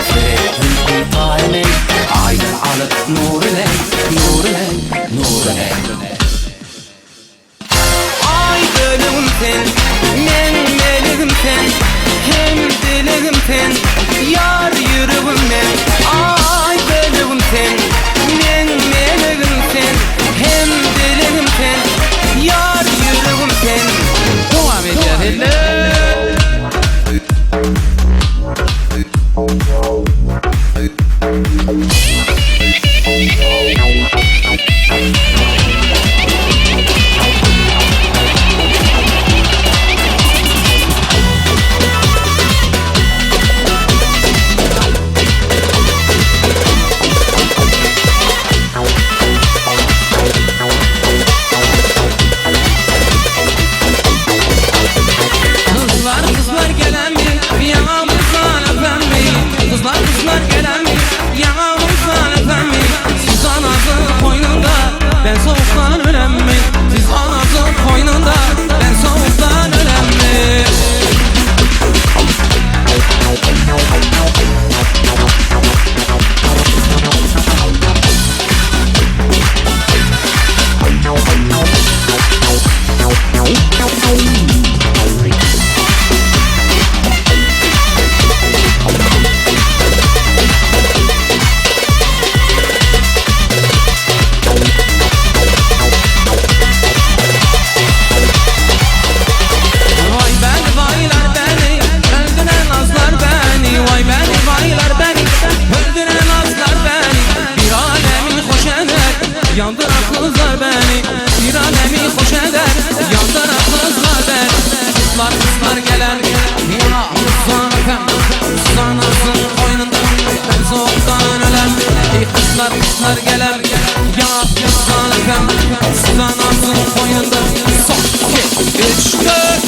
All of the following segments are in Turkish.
Affet tane aydan alıp nurine nurine nurine Ay gönlüm sen men meleğim sen hem dileğim sen yar yüreğim men Ay gönlüm sen men meleğim sen hem dileğim sen yar yüreğim sen Devam edeceğiz. Kızlar gelen mi? Yanımızdan öpen mi? Kızlar gelen mi? Yanımızdan öpen mi? Siz anasın koynunda, ben soğuktan ölen mi? Siz anasın koynunda, ben soğuktan ölen mi? Yandıran kızlar beni, bir alemi hoş eder. Yandıran kızlar beni, kızlar gelen yanımızdan öpen, sanasın koynunda, ben soğuktan ölen. Kızlar gelen yanımızdan öpen, sanasın koynunda, son, iki, üç, dört.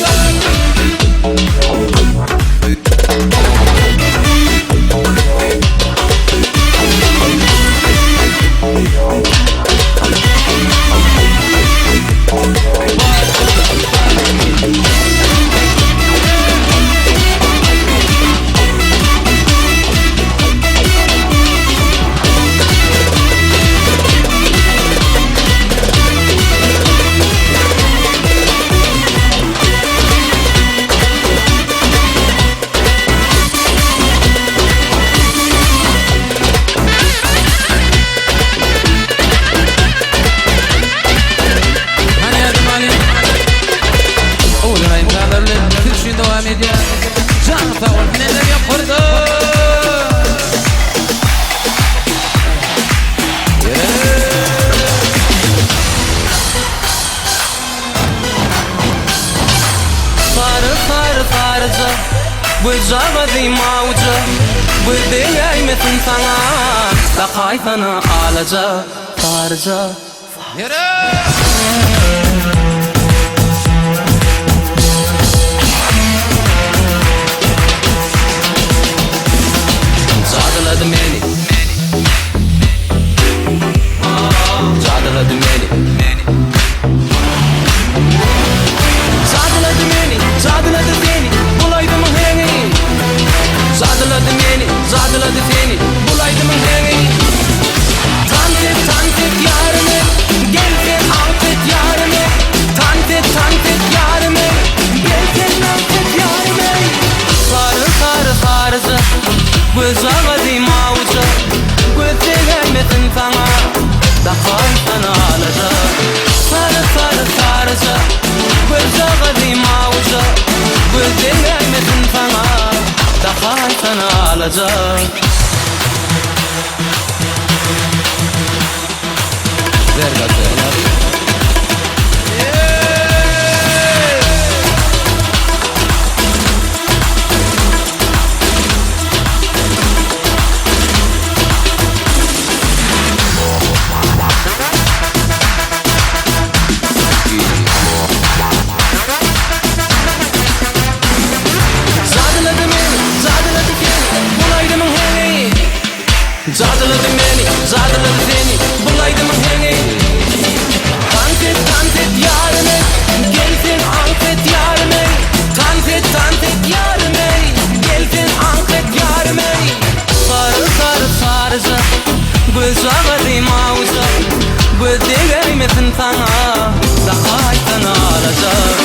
Bıcağıdı mağuca Bıdığay metin sana Da kayfana alaca Farca Cadaladı beni Cadaladı beni Cadaladı beni Cadaladı seni Bulaydım heni Cadaladı beni Cadaladı seni Bulaydım heni Tantet yarımı Gel sen affet yarımı Tantet yarımı Gel sen affet yarımı Sarı Bıcağıdı mağuca Bıdığay metin sana Da kayfana alaca Sarı Bıcağıdı mağuca Bıdığay metin sana Da kayfana alaca Ver gazı Cadaladı beni, cadaladı seni Bulaydım heni Tantet yarime Gelsin affet yarime Tantet yarime Gelsin affet yarime Güzadı mauza Güdegey metin sana Daha aytana alacak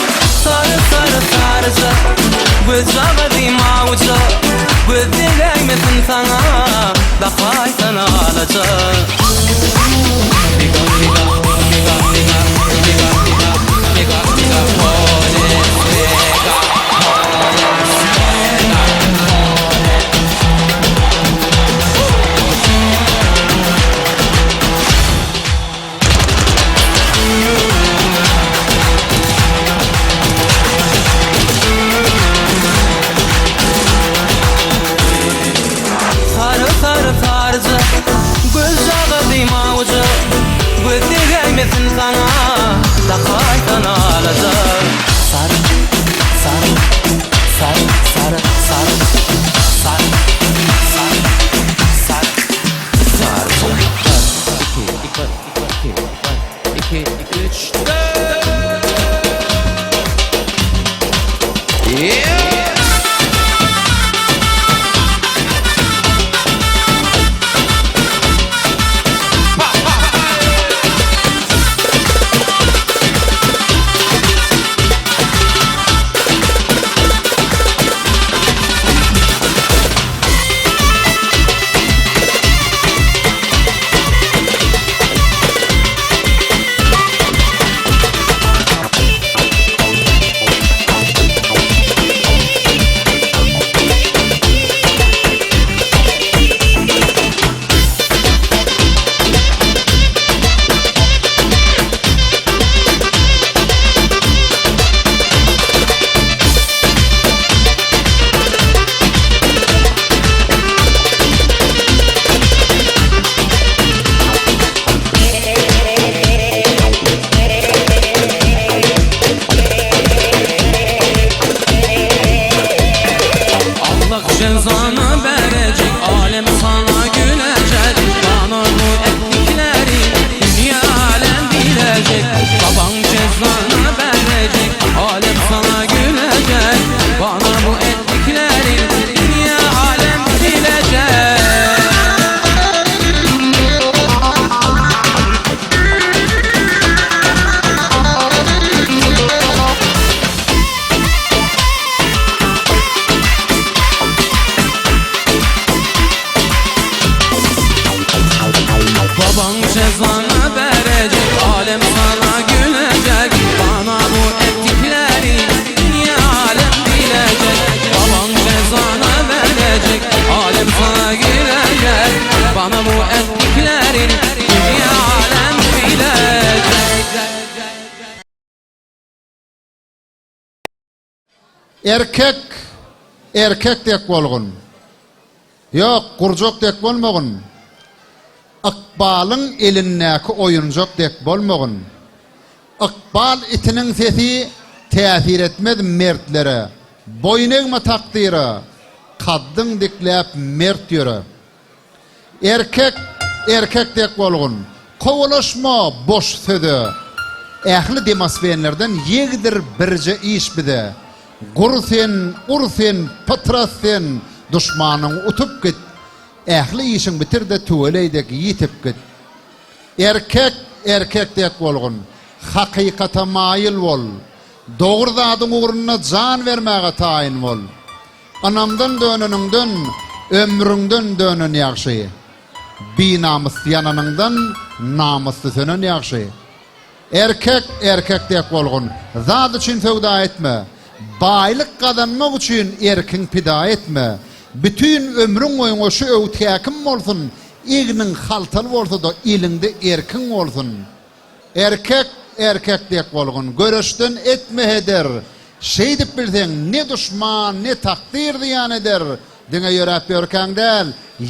Sarı sarı sarıca Güzadı mauza Güdegey metin sana Daha aytana alacak Sana da kaytan alacak sarı sarı sarı sarı sarı sarı sarı sarı sarı iki üç dört cezanı verecek, alem sana gülecek. Bana bu ettikleri dünya alem bilecek. Baban cezanı verecek, alem sana gülecek. Bana bu ettikleri dünya alem bilecek. Baban cezanı verecek, alem sana gülecek. Bana bu ettikleri dünya alem bilecek. Baban cezanı verecek, alem sana gülecek. Bana bu ettikleri dünya alem bilecek. Erkek erkek dek bolgun. Yok, kurjok dek bolmagun. Akbalın elindeki oyuncak dek bolmagun. Akbal itinin sesi tesir etmez mertlere. Boynegma takdiri kaddın diklep mert yürü. Erkek erkek dek bolgun. Kovalaşma boş sözü. Ehli demasvenlerden yegdir birce iş bide. Ursen, patrasen, düşmanın utup git. Ehli işin bitir de tuveleydek yitip git. Erkek dek bolgun. Hakikata mayil bol. Doğru zadın uğruna can vermeye tayin bol. Anamdan dönününden, ömründen dönün yakşı. Bir namus yananından, namuslu sönün yakşı. Erkek dek bolgun. Zat için sevda etme. Baylık kazanmak için erkin pida etme. Bütün ömrün boyunca şu öwtekim bolsun, ignin haltal bolsa da ilinde erkin bolsun. Erkek dek bolgun, görüşden etme heder. Şey dip bilsen, ne düşman, ne takdir diyan eder. Dine yörep yörken del,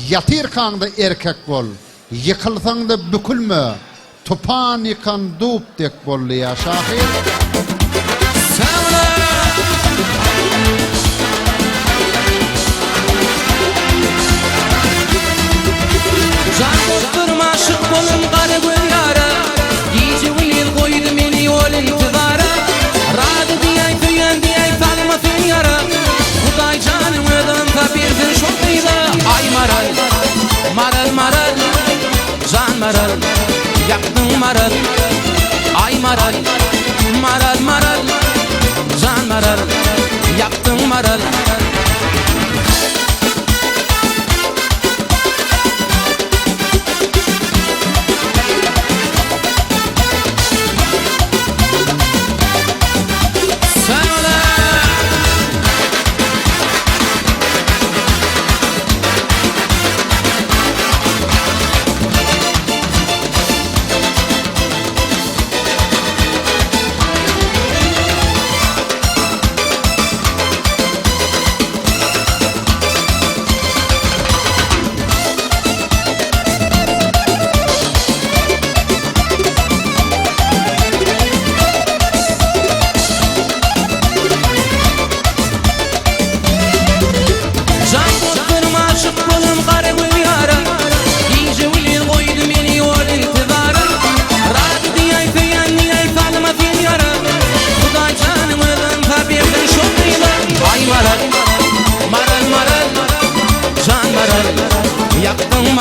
yatir kanda erkek bol. Yıkılsan da bükülme, tupan yıkan dup dek bollu ya şahir. Can dosturma aşık bolun garı günyara. Yici uyil koydu meni ol intizara. Radı diyay tüyen diyay tanıma dünyara. Kuday canım ödüm tabirsin şok deyla. Ay maral, maral maral. maral, yaktın maral. Ay maral, maral maral, can maral, yaktın maral.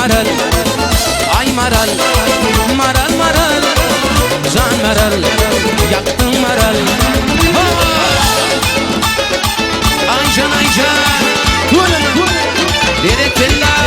Maral, ay maral, maral maral, can maral, yaktın maral. Aycan aycan, direk bella.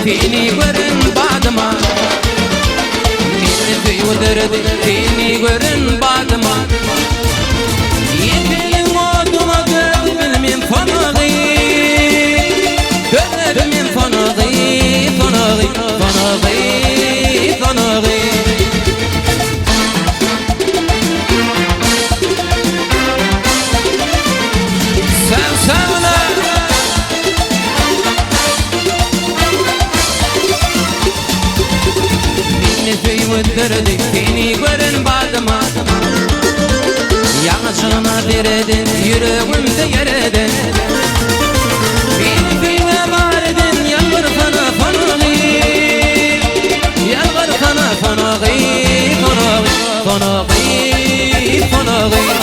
فيني ورن بعد ما نفي ودرد فيني ورن بعد ما يفي الموت وقلب من فنغي قلب من فنغي فنغي فنغي فنغي في والدرد فيني ورن بعد ما يعجنا دردن يروم ديردن فيني في وبارد يغر فنا فنغي يغر فنا فنغي فنغي فنغي فنغي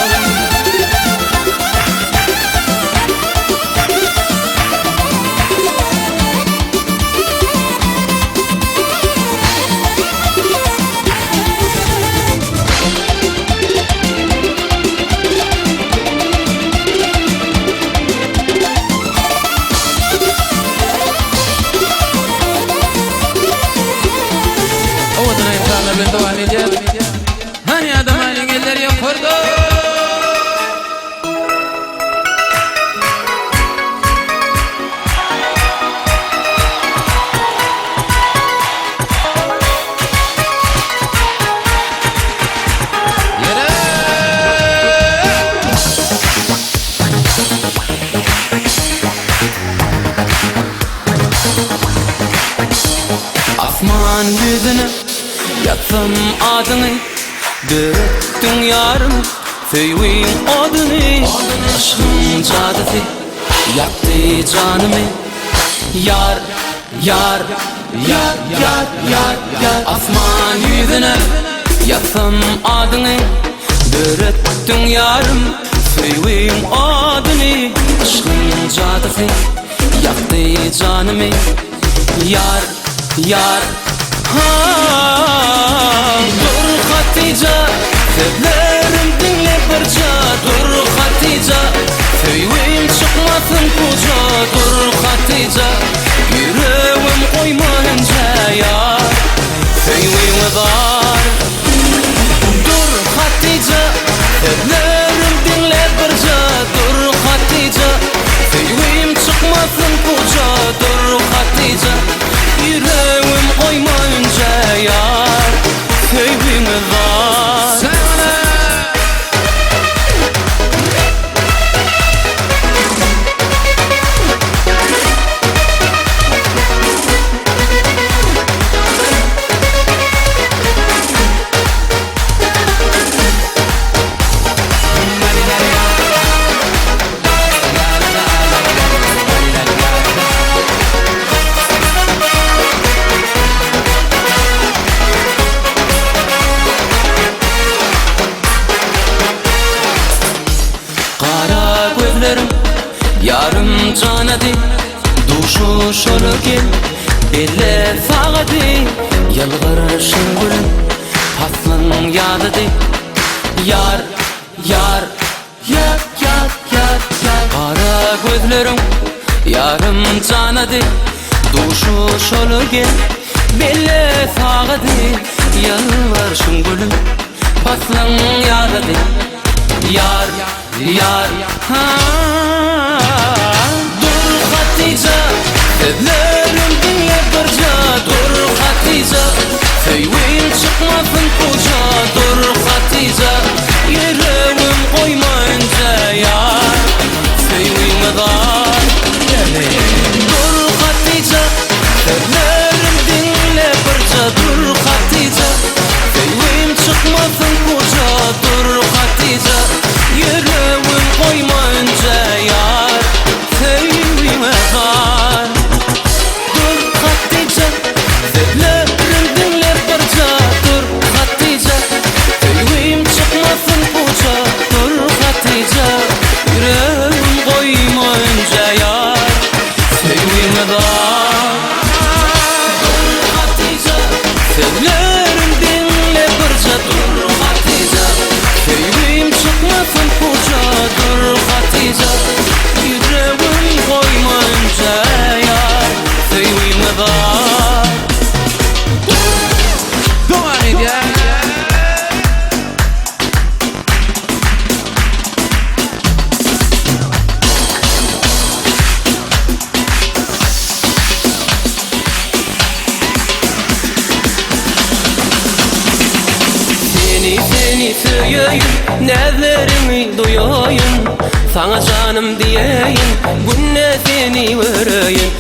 هاني هذا مالي قدر يفرضه Asman yüzüne yatsam adını döktün yarım Feyvin odunu aşkın cadısı yaktı canımı Yar, yar, yar, yar, yar, yar Asman yüzüne yatsam adını döktün yarım Feyvin odunu aşkın cadısı yaktı canımı Yar, yar dur Hatice Sözlerim dinle barca Dur Hatice Feyvim çıkmasın koca Dur Hatice Yüreğim koymayınca ya Feyvim dar Dur Hatice Sözlerim dinle barca Dur Hatice Feyvim çıkmasın koca Dur Hatice Yüreğim koymayınca yar Feyvim dar şolu gel belle fağdı yalvarışın gülüm paslın yadıdı yar yar yar yar yar yar kara gözlerim yarım canadı duşu şolu gel belle fağdı yalvarışın gülüm paslın yadıdı yar yar ha dur Hatice evlerim dinle barca dur Hatice Feyvin çıkmasın koca dur Hatice yüreğim koymayınca yar Feyvin dar dur Hatice evlerim dinle barca dur Hatice Feyvin çıkmasın koca dur Hatice yüreğim koymayınca yar Feyvin dar dur Hatice evlerim dinle barca dur Hatice Feyvin çıkmasın koca dur Hatice yüreğim koymayınca yar Feyvin dar dur Hatice evlerim dinle barca dur Hatice Feyvin çıkmasın koca dur Hatice yüreğim koymayınca yar Feyvin dar Devam edin. Seni söyleyeyim, nezlerimi duyayım Sana canım diyeyim, günne seni vereyim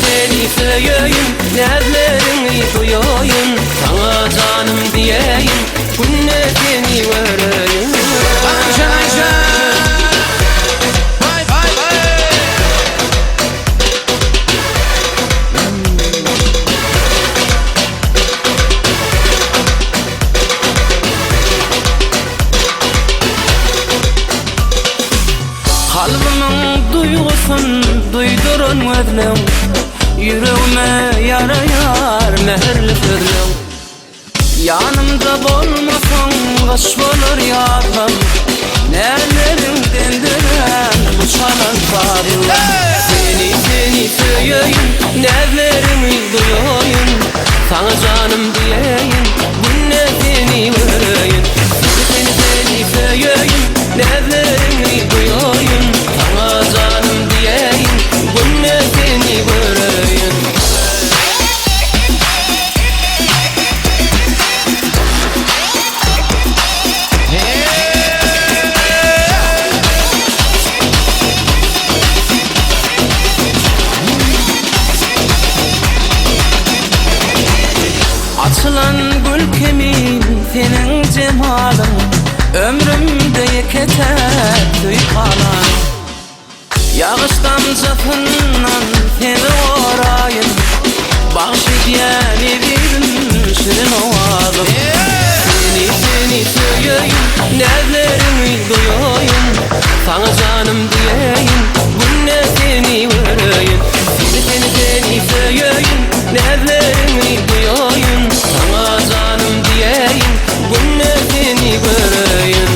Seni söyleyeyim, nezlerimi duyayım Sana canım diyeyim, günne seni vereyim Ayşe Ayşe Vay vay vay Kalbimin duygusun duydurun özlem Yüreğime yarayar mehirli sözlem Yanımda bulmasan kış bulur yardım Nerelerimden dönen bu çalan sarılar Seni söyleyeyim, nezlerimi duyayım Sana canım diyeyim, günne seni vereyim Seni söyleyeyim, nezlerimi duyayım Sana canım diyeyim, günne seni vereyim Açılan gül kemin senin cemalın Ömrümde yeketer tüy kalan Yağış damcasından seni orayın Bahşediyen evim şirin ovalım Seni söyleyeyim, nezlerimi duyayım Sana canım diyeyim, günne seni vereyim Seni söyleyeyim, nezlerimi duyayım Sana canım diyeyim, günne seni vereyim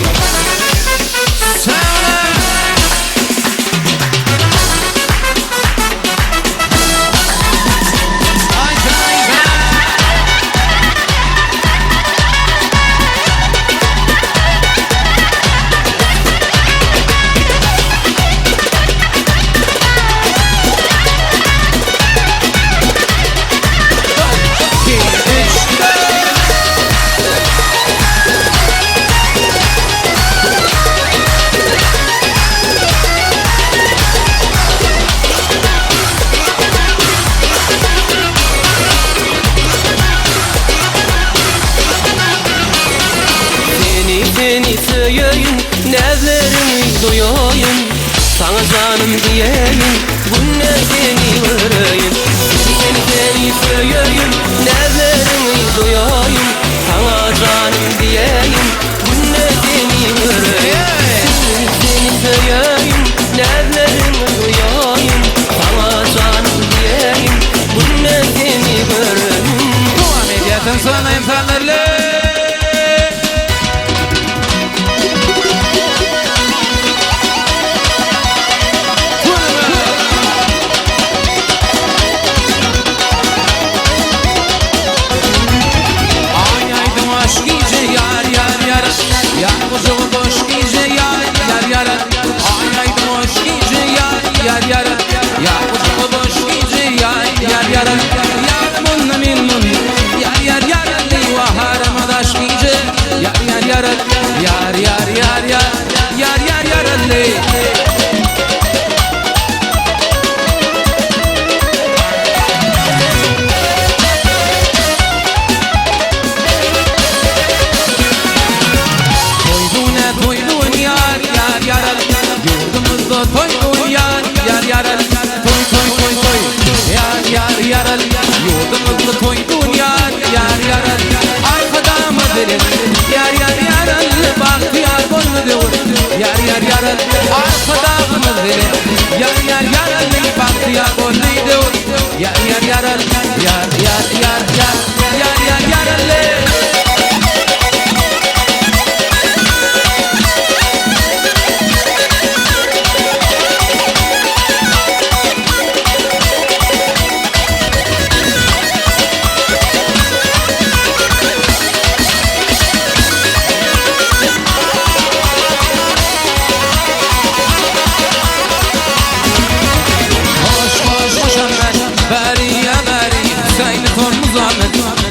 Seni söyleyeyim, nezlerimi duyayım Sana canım diyeyim, günne seni vereyim Seni söyleyeyim, nezlerimi duyayım Sana canım diyeyim, günne seni vereyim Seni söyleyeyim, nezlerimi duyayım Sana canım sana efendilerle. Aşk iyice yar yar yar. Yar kuzumu boş iyice yar yar yar. Ay aydım aşk iyice yar yar yar. Yar kuzumu boş iyice yar yar yar. Yar bunun min mun yar yar yar. Liwa haram aşk iyice yar yar yar. Yar yar yar yar. Yar yar yar li. Toy yar yar yar toy toy toy toy yar yar yar yurdumuzda toydun yar yar yar arkada mıdır yar yar yar bahtiyar bolmudur yar yar yar arkada mıdır yar yar yar bahtiyar bolmudur yar yar yar yar yar yar yar yar yar yar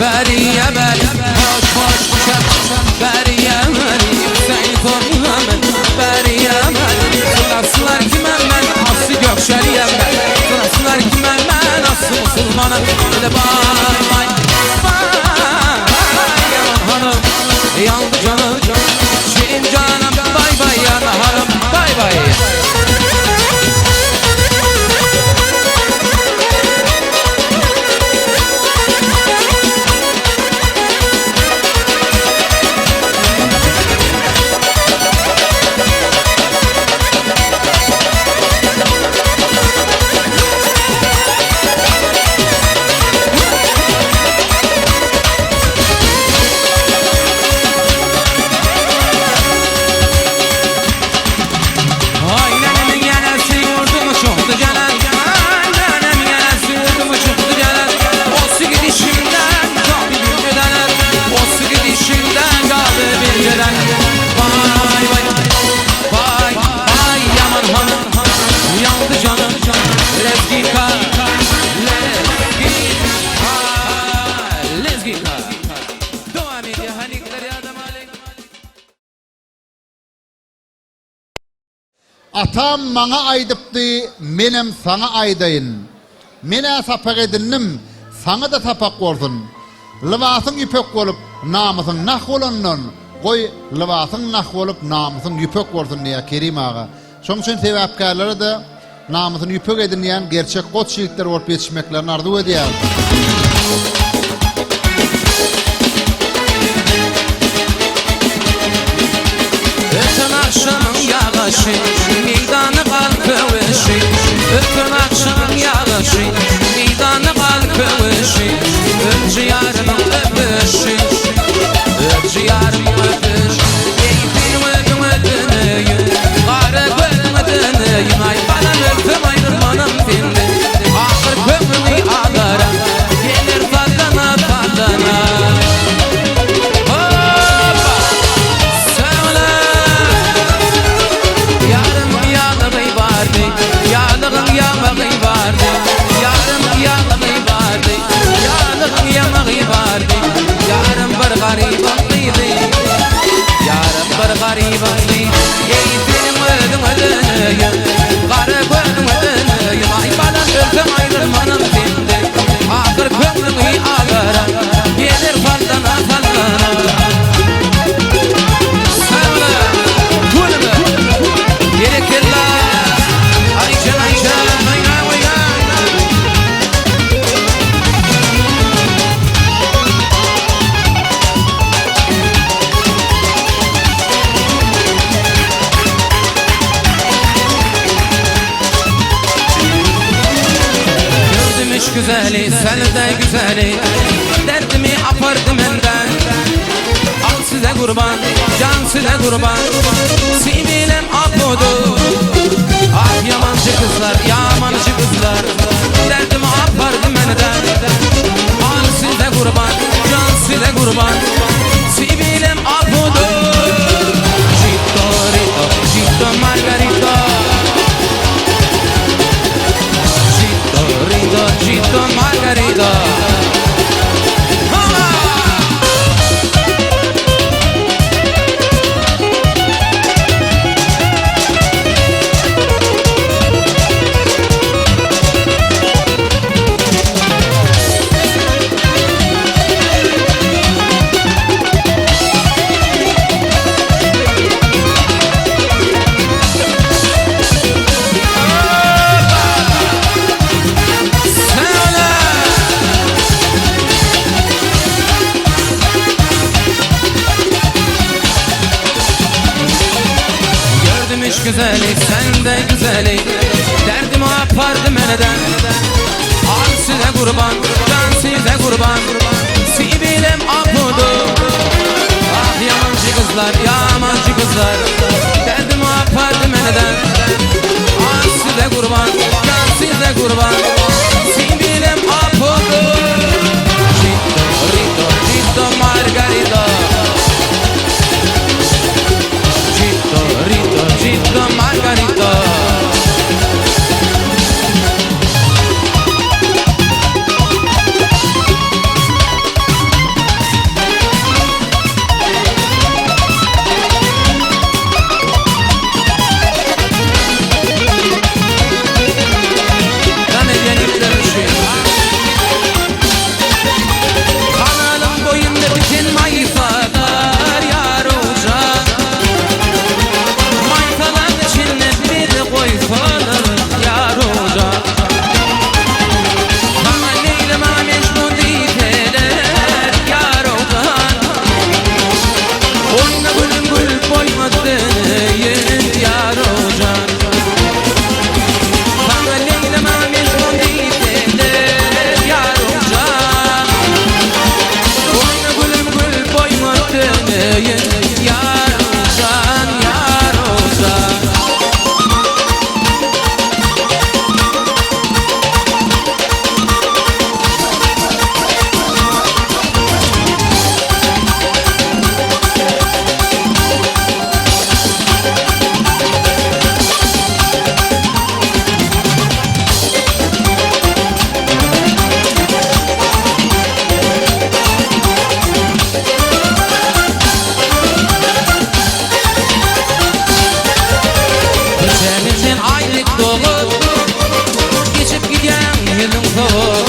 Beriye beri, hoş hoş kuşak Beriye beri, Hüseyin Tormuhammed Beriye beri, sırasılar kime ben Aslı Gökşeriyem ben Sırasılar kime ben Aslı Musulmanım Hadi bay bay Bay yaman hanım Yandı canım Şirin canım Bay bay yana hanım Bay bay Atam bana aydıptı, menem sana aydayın. Mene sapak edindim, sana da tapak olsun. Libasın yüpek olup, namısın nah olandan, koy libasın nah olup, namısın yüpek olsun diye Kerim ağa. Şoň üçin sebäpkärleri de namysyny yüpek edinýän gerçek gotçylyklar bolup yetişmeklerini arzu edýär. Ötün akşamın yağışı, meydanı kalkıvışı. Ötün akşamın yağışı, meydanı kalkıvışı. Öpçü yarımın öpüşü, öpçü yarımın öpüşü. Eytin ödüm ödünüyüm, karı gölüm ödünüyüm. Ay bana öpüm ayrılmanım filmi, ahır kömrümü ağlara. Gelir fallana fallana. Yağlığın yağmağı vardı, yarım yağmağı vardı, yağlığın yağmağı vardı, yarım bir garip aklıydı, yarım bir garip aklıydı. Ey benim ödüm ödünüyüm, karı gönlüm ödünüyüm. Ay bana öpüm ayrılmanım filmdi, ahır kömrümü ağlara, gelir fallana fallana. Sevle, gülme, gerekirler. Güzeli, sen de güzeli, derdimi apardım kurban, can size kurban. Sibilem apodu. Ah yamancı kızlar, yamancı kızlar. Derdimi apardı meneden. Al size kurban, can size kurban. Sibilem apodu. Gitto rito, gitto margarito. Gitto rito, gitto margarito. Güzellik, sen de güzellik. Derdimi apardı meneden. Al size kurban, can size kurban. Sibilem apudu. Ah yamancı kızlar, yamancı kızlar. Derdimi apardı meneden. Al size kurban, can size kurban. Sibilem apudu. Gitto, rito, gitto, margarito. Gitto, rito, gitto, margarito. Kanalım boyunda bütün mayıflar yar olacak. Mayfaların içinde bir koyfalar yar olacak. Bana Leyla'ma Mecnun deyteler yar olacak. Oyna bülbül boymadığın yar olacak. Bana Leyla'ma Mecnun deyteler yar olacak. Oyna bülbül boymadığın yar olacak, yar olacak. Senin aylık dolu geçip giden yılın soğuk.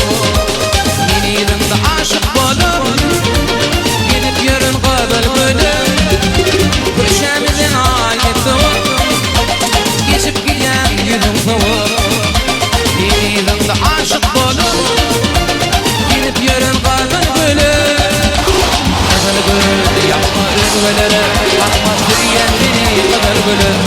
Yeni yılında aşık bolup gidip yürün kadar bölüm. Köşemizin aylık dolu geçip giden yılın soğuk. Yeni yılında aşık bolup gidip yürün kadar bölüm. Kadar bölüm yapma rüzgarları, bakma diyen beni kadar bölüm.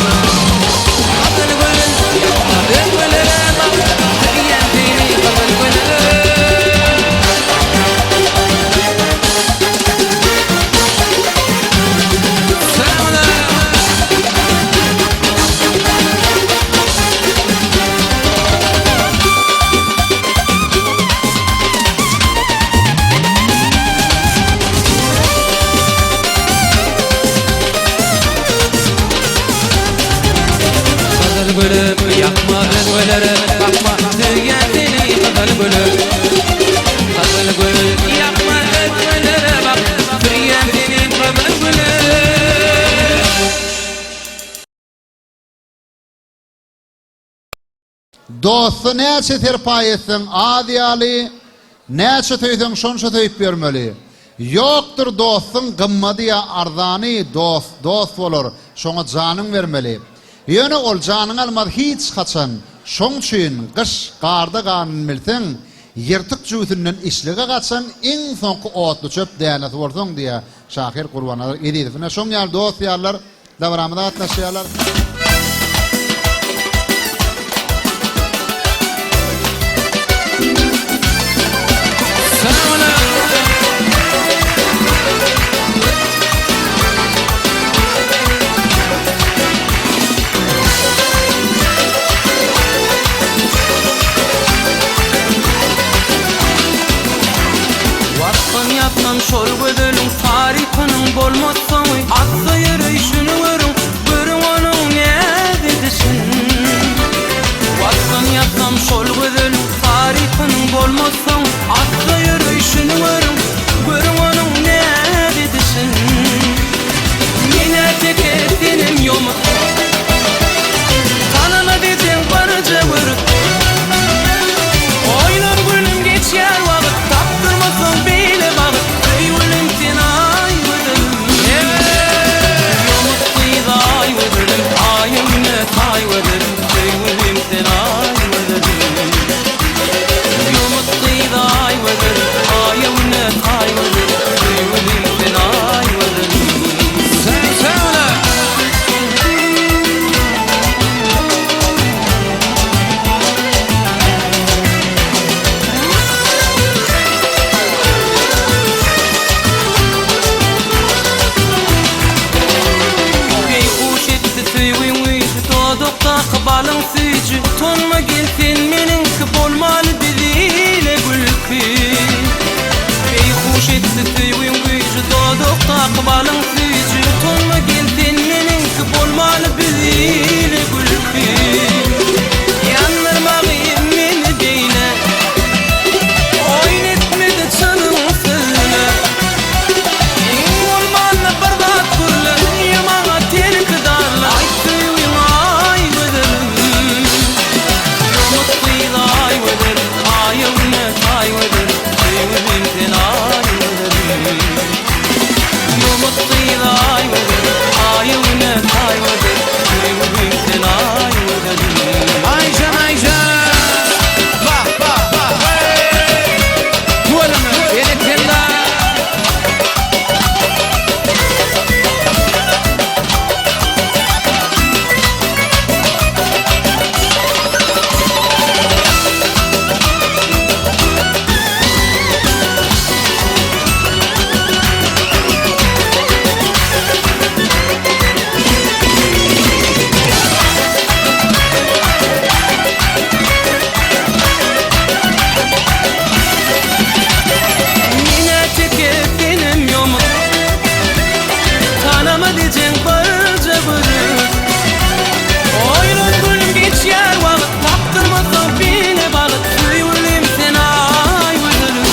Bölüm yapma rüzgarları, bakma diyen beni kadar bölüm. Kadar bölüm yapma rüzgarları, bakma diyen beni kadar bölüm. Dostu näçe terpay etsin, adiyaly, näçe töýdüň şonça töýüp bermeli. Yoktur dostun gymmady ya arzany, dost bolar, şoňa janyň vermeli. Ýöne ol janyň almaz hiç haçan. Şoň üçin gyş garda garnyn bilseň, ýyrtyk jüýtünden işlige gaçan iň soňky otly çöp dänet bolsaň diýe Şahir Gurbanoğlu edýär. Şoň ýaly dost ýarlar, dawramyda atnaşýarlar. bolmazsa atsa yürüyüşünü görün onun ne dedişin. Vatsan yatsam şol gözün tarifinin bolmazsa atsa yürüyüşünü görün onun ne dedişin. Yine tek ettinim yomut tanıma dedin barıca vırıp oynar gülüm geçer vakit taktırmasam bile vakit kıyvülüm sen ay vıdırım. Yomut kıydı ay vıdırım ayım ne tay vıdırım kıyvülüm sen ay vıdırım. Yomut kıydı ay vıdırım ayım ne tay vıdırım kıyvülüm sen ay vıdırım. Sen söyle. Kıbalın sücü tonma gelsin menin ki bolmalı diziyle gülüpü. Ey hoş etti tüyün gücü doğdukta kıbalın sücü tonma gelsin menin ki bolmalı diziyle gülüpü. Yanırmağıyım meni beyne oynetmedi canım sözüne. En olmalı bardat kurlu yamağa tel kıdarlı ay tüyün ay vıdırım. Yomut kıydı ay vıdırım ayım ne tay vıdırım tüyün sen ay vıdırım. Yomut kıydı ay vıdırım ayım ne tay vıdırım tüyün sen ay vıdırım. Ayşen Ayşen bak bak bak tuvalını elektrikler. Yine tükettinim yomut tanıma diyeceksin barıca bırık. Oynan gülüm geçer vakit taktırmasam bile balık tüyülüm sen ay vıdırım.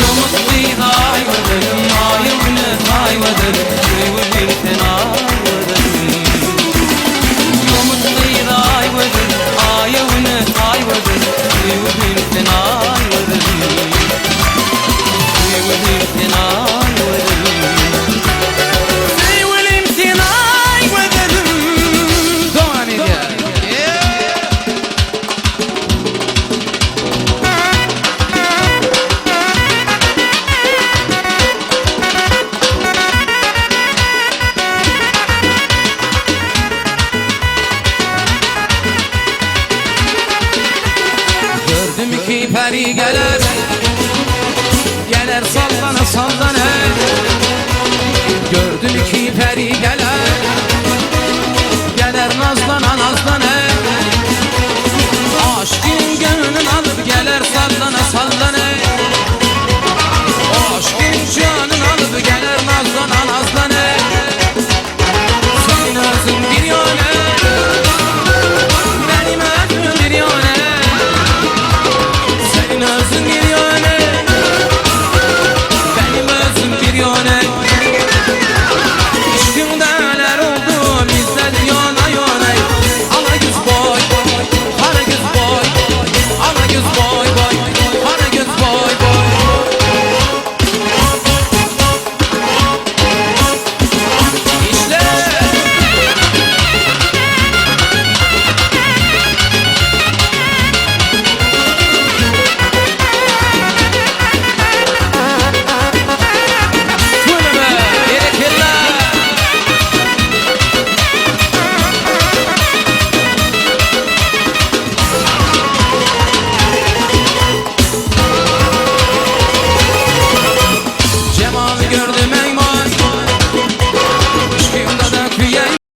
Yomut kıydı ay vıdırım ayım ne tay vıdırım tüyülüm sen ay vıdırım. Yomut kıydı ay vıdırım ayım ne tay vıdırım tüyülüm sen ay vıdırım. Tüyülüm sen ay vıdırım. Tüyülüm sen ay vıdırım. Doğan ediyor. Gördüm ki peri gelir, gelir sallana sallana.